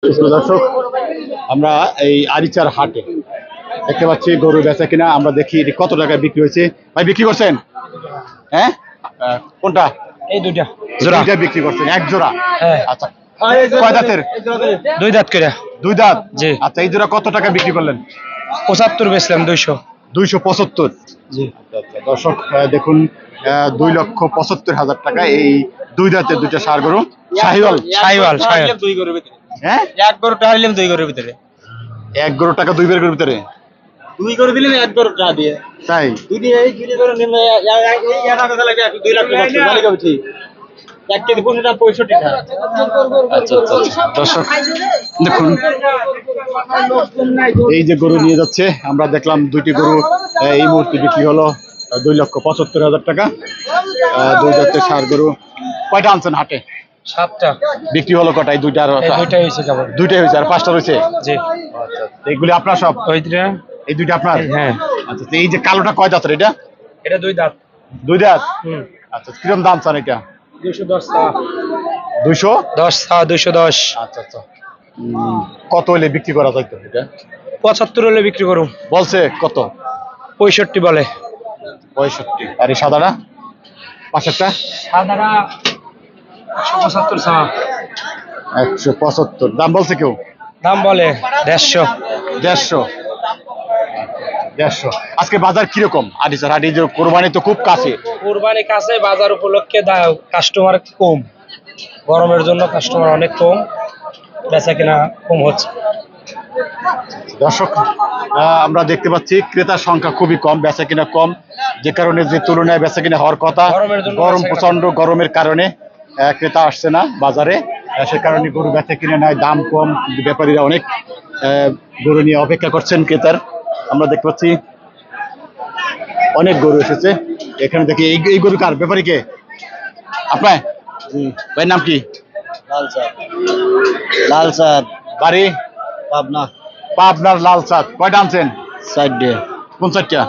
দর্শক, আমরা এই আরিচার হাটে দেখতে পাচ্ছি গরু বেচা কিনা। আমরা দেখি এটি কত টাকায় বিক্রি হয়েছে। ভাই বিক্রি করছেন? হ্যাঁ, কোনটা? এই দুইটা দুইটা বিক্রি করছেন, এক জোড়া? হ্যাঁ। আচ্ছা, কয় দাঁতের? দুই দাঁত করে। দুই দাঁত? জি। আচ্ছা, এই জোড়া কত টাকা বিক্রি করলেন? 75 বেচলাম। 200। 275? জি। আচ্ছা, দর্শক দেখুন, 2,75,000 টাকা এই দুই দাঁতের দুইটা ষাঁড় গরু। শাহিওয়াল? শাহিওয়াল। দুই গরুর ভিতরে হ্যাঁ, এক গরুটা হইলাম দুই গরুর ভিতরে এক গরু টাকা দুই বের গরুর ভিতরে? দুই গরু দিলেন এক গরু টাকা দিয়ে তাই? দুই গরু নিলে এক টাকা লাগে 2 লাখ টাকা জানি কবে ঠিক 1 কেজি 65 টাকা। আচ্ছা আচ্ছা আচ্ছা। দর্শক দেখুন, এই যে গরু নিয়ে যাচ্ছে, আমরা দেখলাম দুইটি গরু এই মুহূর্তে বিক্রি হলো 2,75,000 টাকা। দুই জাতের ষাঁড় গরু। কয়টা আনছেন হাটে? 7টা। বিক্রি হলো কটাই? দুইটা? এই দুইটাই হইছে কেবল। দুইটাই হয়েছে, আর 5টা রয়েছে? জি। আচ্ছা, এইগুলি আপনার সব? ওইটা। এই দুইটা আপনার? হ্যাঁ। আচ্ছা, এই যে কালোটা কয় দাঁতের এটা? এটা দুই দাঁত। দুই দাঁত? হুম। আচ্ছা, কিরকম দাম চান এটা? 210 টাকা। 200? 10 টাকা। 210। আচ্ছা আচ্ছা। কত হলে বিক্রি করা যাইতো এটা? 75 হলে বিক্রি করুম। বলছে কত? 65 বলে। 65। আর এই সাদাটা পাশেরটা? সাদারা 175 টাকা। 175 দাম বলছে কেউ? দাম বলে 150। 150? 150। আজকে বাজার কিরকম আরিচার হাটে? যে কোরবানি তো খুব কাছে। কুরবানি কাছে, বাজার উপলক্ষে কাস্টমার কম। গরমের জন্য কাস্টমার অনেক কম, বেচা কিনা কম হচ্ছে। দর্শক, আমরা দেখতে পাচ্ছি ক্রেতার সংখ্যা খুবই কম, বেচা কিনা কম, যে কারণে যে তুলনায় বেচা কিনা হওয়ার কথা, গরমের জন্য গরম, বেচাকেনা প্রচন্ড গরমের কারণে ক্রেতা আসছে না বাজারে। সে কারণে গরু বেচা কিনে নাই, দাম কম, কিন্তু ব্যাপারীরা অনেক গরু নিয়ে অপেক্ষা করছেন ক্রেতার। আমরা দেখতে পাচ্ছি অনেক গরু এসেছে এখানে। দেখি এই গরু কার? ব্যাপারী কে? আপনার? ভাইয়ের নাম কি? লাল চাঁদ। বাড়ি? পাবনা। পাবনার লাল চাঁদ। কয়টা আনছেন? 4 কোন চারটা?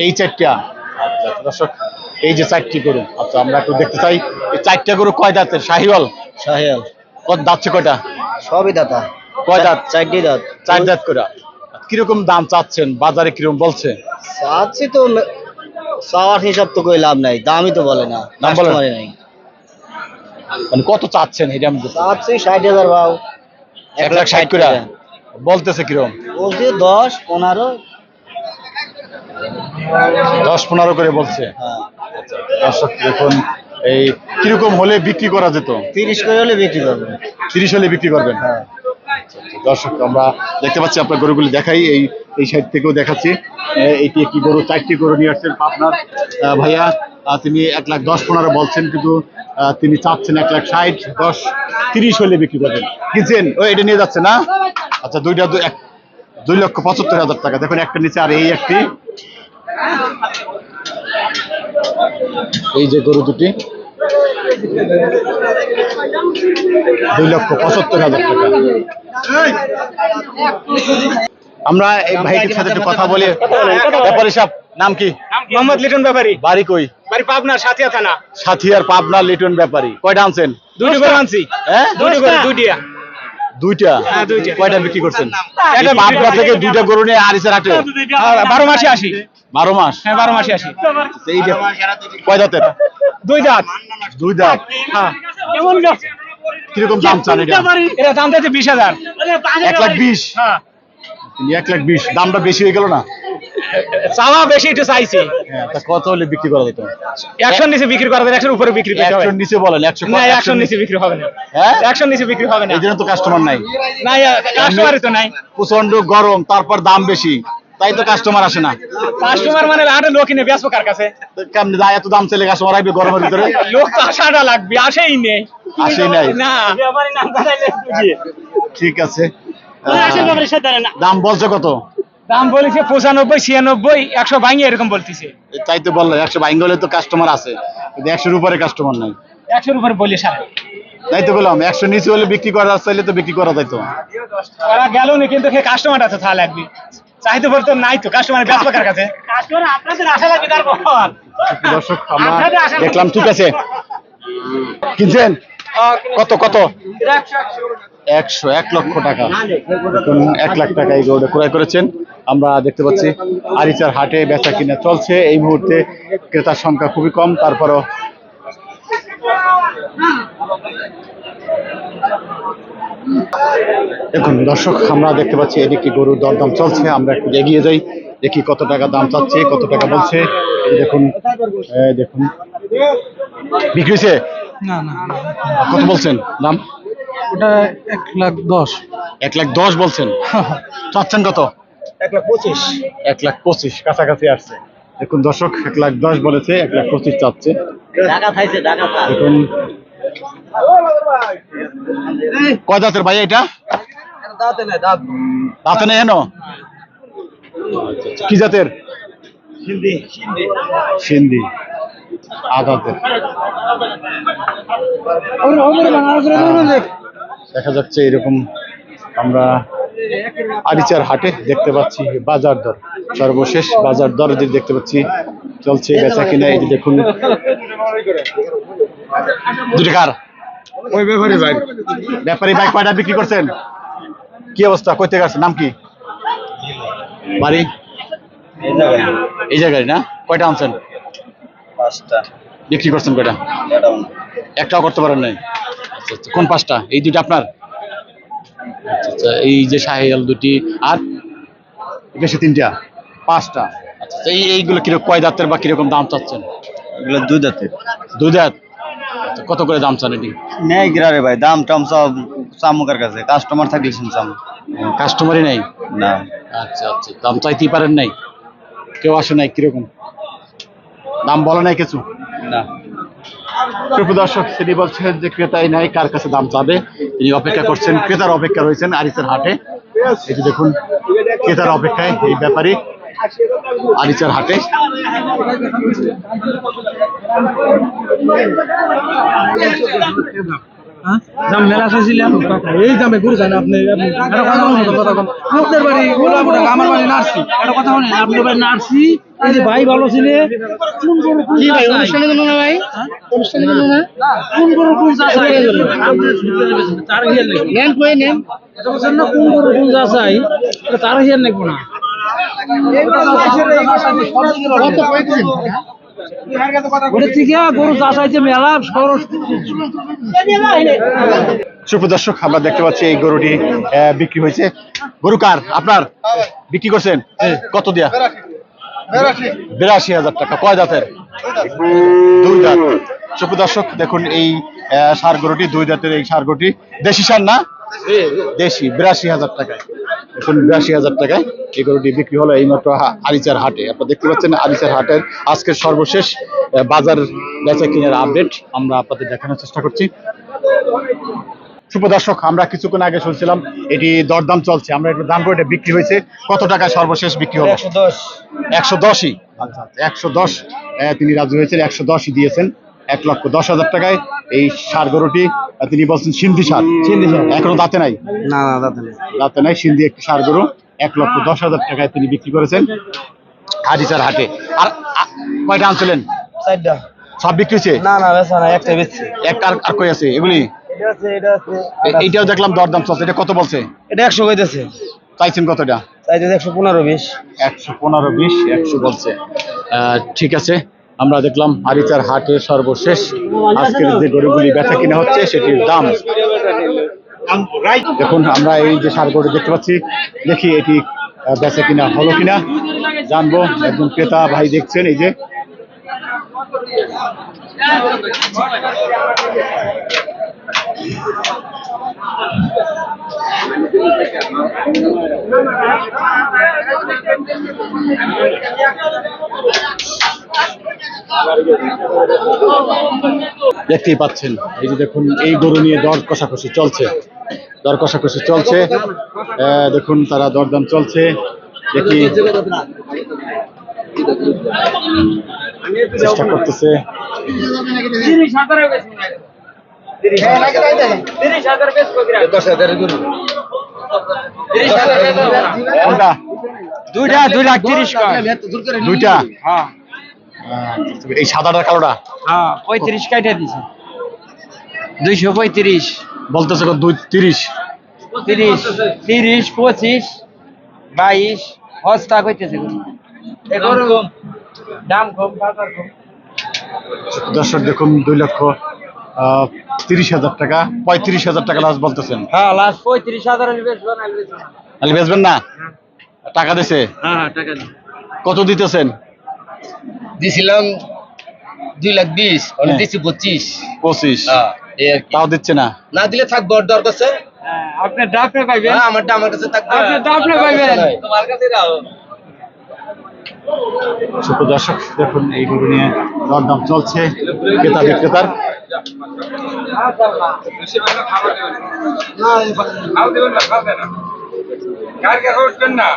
এই চারটা? আচ্ছা আচ্ছা। দর্শক, এই যে 4টি গরু, আচ্ছা আমরা একটু দেখতে চাই এই 4টা গরু কয় দাঁতের? শাহিওয়াল? শাহিয়াল। কত দাঁতছে কয়টা? সবই দাতা। কয় দাঁত? 4টি দাঁত। 4 দাঁত করে। কিরকম দাম চাচ্ছেন? বাজারে কিরকম বলছে? চাচ্ছি তো, চাওয়ার হিসাব তো কই লাভ নাই, দামই তো বলে না, দাম বলে না? কাস্টমারই নাই। মানে কত চাচ্ছেন এটা? আমি চাচ্ছি 60,000 ভাও। 1,60,000 করে বলতেছে। কিরকম বলছি 10, 15। 10-15 করে বলছে। হ্যাঁ। দর্শক দেখুন, এই কিরকম হলে বিক্রি করা যেত? 30 করে হলে বিক্রি করবো। 30 হলে বিক্রি করবেন? হ্যাঁ। দর্শক, আমরা দেখতে পাচ্ছি, আপনার গরুগুলি দেখাই, এই সাইড থেকেও দেখাচ্ছি। এইটি একটি গরু, 4টি গরু নিয়ে আসছেন আপনার ভাইয়া। তিনি 1,10,15 বলছেন, কিন্তু তিনি চাচ্ছেন 1,60,000, 10, 30 হলে বিক্রি করবেন। কিনছেন? ও এটা নিয়ে যাচ্ছে না? আচ্ছা, 2,75,000 টাকা। দেখুন একটা নিচে, আর এই একটি, এই যে গরু দুটি 2,75,000 টাকা। আমরা এই ভাইটির সাথে একটু কথা বলি। ব্যাপারী সাহেব, নাম কি? মোহাম্মদ লিটন ব্যাপারী। বাড়ি কই? বাড়ি পাবনা, সাথিয়া থানা। সাথিয়ার পাবনা লিটন ব্যাপারী। কয়টা আনছেন? দুইটা করে আনছি। হ্যাঁ, দুইটা। দুইটা? হ্যাঁ, দুইটা। কয়টা বিক্রি করছেন? একটা পাবনা থেকে দুইটা গরু নিয়ে আরিচার হাটে? 12 মাসে আসি। 12 মাস? হ্যাঁ, 12 মাসে আসি। এই যে কয় দাঁতের? দুই দাঁত। দুই দাঁত? হ্যাঁ। কিরকম দাম চান এটা? এটা দাম চাইছে 20,000। 1,20,000? হ্যাঁ। 1,20,000 দামটা বেশি হয়ে গেল না? চাওয়া বেশি, একটু চাইছে। হ্যাঁ, তা কত হলে বিক্রি করা যেত? 100 নিচে বিক্রি করা যাবে, 100 উপরে বিক্রি করতে হবে। 100 নিচে বলেন? 100 না, 100 নিচে বিক্রি হবে না। হ্যাঁ, 100 নিচে বিক্রি হবে না। এই জন্য তো কাস্টমার নাই। না, কাস্টমারই তো নাই। প্রচন্ড গরম, তারপর দাম বেশি, তাই তো কাস্টমার আসে না। কাস্টমার মানে আরে লোক কিনে বেচবো কার কাছে? তো কেমনে যায়? এত দাম চাইলে কাস্টমার আসবে গরমের ভিতরে? লোক তো আসাটা লাগবে, আসেই নেই। আসেই নাই? না। ঠিক আছে। আসেন ব্যাপারে সাথে না। দাম বলছে কত? দাম বলেছে 95, 96, 100 ভাঙিয়ে এরকম বলতেছে। তাই তো বললো 100 ভাঙলে হলে তো কাস্টমার আছে, কিন্তু 100-র উপরে কাস্টমার নাই। 100 উপরে বলি সারা। তাই তো বললাম, 100 নিচে হলে বিক্রি করা চাইলে তো বিক্রি করা যাইতো। ওরা গেল না, কিন্তু কাস্টমার আছে, তা লাগবে। চাইতে পারতো নাই তো, কাস্টমার বেচবো কার কাছে? কাস্টমার আপনাদের আশা লাগবে তারপর। দর্শক, আমরা দেখলাম। ঠিক আছে, কিনছেন? কত কত? 101 লক্ষ টাকা। এখন 1 লাখ টাকা এই গরুটা ক্রয় করেছেন। আমরা দেখতে পাচ্ছি আরিচার হাটে বেচা কিনা চলছে এই মুহূর্তে। ক্রেতার সংখ্যা খুবই কম, তারপরও দেখুন দর্শক, আমরা দেখতে পাচ্ছি এদিকে গরুর দরদাম চলছে। আমরা একটু এগিয়ে যাই, দেখি কত টাকা দাম চাচ্ছে, কত টাকা বলছে। এই দেখুন, দেখুন বিক্রি হয়েছে। না না, কত বলছেন দাম? ওটা 1,10,000। 1,10,000 বলছেন, চাচ্ছেন কত? 1,25,000 1,25,000 কাছাকাছি আসছে। দেখুন দর্শক, 1,10,000 বলেছে, 1,25,000 চাচ্ছে। টাকা খাইছে টাকা। দেখুন কয় দাঁতের ভাই এটা? দাঁতে না দাঁত দাঁতে নেই এনো? কি জাতের? হিন্দি হিন্দি সিন্ধি আদাতের। দেখা যাচ্ছে এরকম আমরা আরিচার হাটে দেখতে পাচ্ছি বাজার দর, সর্বশেষ বাজার দর যে দেখতে পাচ্ছি চলছে বেচা কিনা। এই যে দেখুন, দুটি কার ওই ব্যাপারে ভাই ব্যাপারী ভাই কয়টা বিক্রি করছেন? কি অবস্থা, কই থেকে আসছে, নাম কি, বাড়ি? এই জায়গায় না? কয়টা আনছেন? 5টা বিক্রি করছেন কয়টা? একটাও করতে পারেন নাই? আচ্ছা আচ্ছা, কোন 5টা? এই দুইটা আপনার? আচ্ছা আচ্ছা, এই যে শাহিয়াল দুটি আর বেশি 3টা, 5টা। আচ্ছা আচ্ছা, এইগুলো কিরকম, কয় দাঁতের বা কিরকম দাম চাচ্ছেন? এগুলো দুই দাঁতে। 2 দাঁত। আচ্ছা, কত করে দাম চান এটি? নেই গিরারে ভাই, দাম টাম সব চামুকার কাছে, কাস্টমার থাকলে শুনছাম কাস্টমারই নাই? না। আচ্ছা আচ্ছা, দাম চাইতেই পারেন নাই? কেউ আসে নাই? কিরকম দাম বলে নাই কিছু? না। প্রিয় দর্শক, তিনি বলছেন যে ক্রেতাই নাই, কার কাছে দাম চাবে। তিনি অপেক্ষা করছেন, ক্রেতার অপেক্ষা রয়েছেন আরিচার হাটে। এই যে দেখুন, ক্রেতার অপেক্ষায় এই ব্যাপারী আরিচার হাটে। দাম মেলা চাইছিলাম, এই দামে গরু জানে আপনি? একটা কথা বলুন, কথা কম। আপনার বাড়ি গোলাপুর, আমার বাড়ি নার্সি। একটা কথা বলেন, আপনার বাড়ি নার্সি। এই যে ভাই ভালো ছিল, কোন গরু কোন ভাই অনুষ্ঠানে গেল না? ভাই অনুষ্ঠানে গেল না? কোন গরু কোন চাষা তার হিয়ার নেন, কই নেন এটা বলছেন না? কোন গরু কোন চাষাই তার হিয়ার নেব না। ওটা থেকে গরু চাষাইছে মেলা সরস। সুপ্রদর্শক, আমরা দেখতে পাচ্ছি এই গরুটি বিক্রি হয়েছে। গরু কার? আপনার? বিক্রি করছেন কত দিয়া? 82,000 টাকা। কয় দাঁতের? 2 দাঁত। সুপ্রদর্শক দেখুন, এই ষাঁড় গরুটি 2 দাঁতের। এই ষাঁড় গরুটি দেশি ষাঁড় না? দেশি। 82,000 টাকায়। এখন 82,000 টাকায় এই গরুটি বিক্রি হলো এইমাত্র আরিচার হাটে। আপনারা দেখতে পাচ্ছেন আরিচার হাটের আজকের সর্বশেষ বাজার বেচা কিনার আপডেট আমরা আপনাদের দেখানোর চেষ্টা করছি। সুপ্রদর্শক, আমরা কিছুক্ষণ আগে শুনছিলাম এটি দরদাম চলছে। আমরা একটু জানবো এটা বিক্রি হয়েছে কত টাকায় সর্বশেষ বিক্রি হলো? 110। 110ই? আচ্ছা আচ্ছা, 110 তিনি রাজি হয়েছেন, 110ই দিয়েছেন। 1,10,000 টাকায় এই ষাঁড় গরুটি তিনি বলছেন সিন্ধি ষাঁড়। সিন্ধি ষাঁড়। এখনো দাঁতে নাই? না না দাঁতে নেই। দাঁতে নাই, সিন্ধি একটি ষাঁড় গরু 1,10,000 টাকায় তিনি বিক্রি করেছেন আরিচার হাটে। আর কয়টা আনছিলেন? 4টা। সব বিক্রি হয়েছে? না না বেচা না, একটা বেচছি। একটা আর কই আছে এগুলি? এটা আছে, এটা আছে। এইটাও দেখলাম দরদাম চলছে। এটা কত বলছে? এটা 100 কইতেছে। চাইছেন কতটা? চাইতে 115-20। 115-20, 100 বলছে। ঠিক আছে, আমরা দেখলাম আরিচার হাটের সর্বশেষ আজকের যে গরুগুলি বেচা কিনা হচ্ছে সেটির দাম। দেখুন, আমরা এই যে ষাঁড় গরু দেখতে পাচ্ছি, দেখি এটি বেচা কিনা হলো কিনা জানবো। একজন ক্রেতা ভাই দেখছেন, এই যে দেখতেই পাচ্ছেন, এই যে দেখুন এই গরু নিয়ে দর কষাকষি চলছে। দর কষাকষি চলছে, দেখুন তারা দরদাম চলছে। দেখি চেষ্টা করতেছে। কোনটা? 2,30,000 কয়। 2টা? হ্যাঁ এই সাদাটা কালোটা? হ্যাঁ 35 কাইটা দিছে। 235 বলতেছে কত? 230। 30 30 25 22 হস্তা কইতেছে দাম কম বাজার কম। দর্শক দেখুন 2,30,000 টাকা, 35,000 টাকা লাস্ট বলতেছেন। হ্যাঁ লাস্ট 35,000 এর বেচবো না বেচবো না। তাহলে বেচবেন না? টাকা দিছে? হ্যাঁ টাকা দিন। কত দিতেছেন? দিছিলাম 2,20,000 হ্যাঁ। দিছি 25। 25। এই আর কি। তাও দিচ্ছে না। না দিলে থাকবো ওর দর কাছে। আপনি ডাফে পাইবেন। আমারটা আমার কাছে থাকবে। আপনি ডাফে পাইবেন। তোমার কাছে রাও। ছোট দর্শক দেখুন এই গরু নিয়ে দরদাম চলছে ক্রেতা বিক্রেতার। না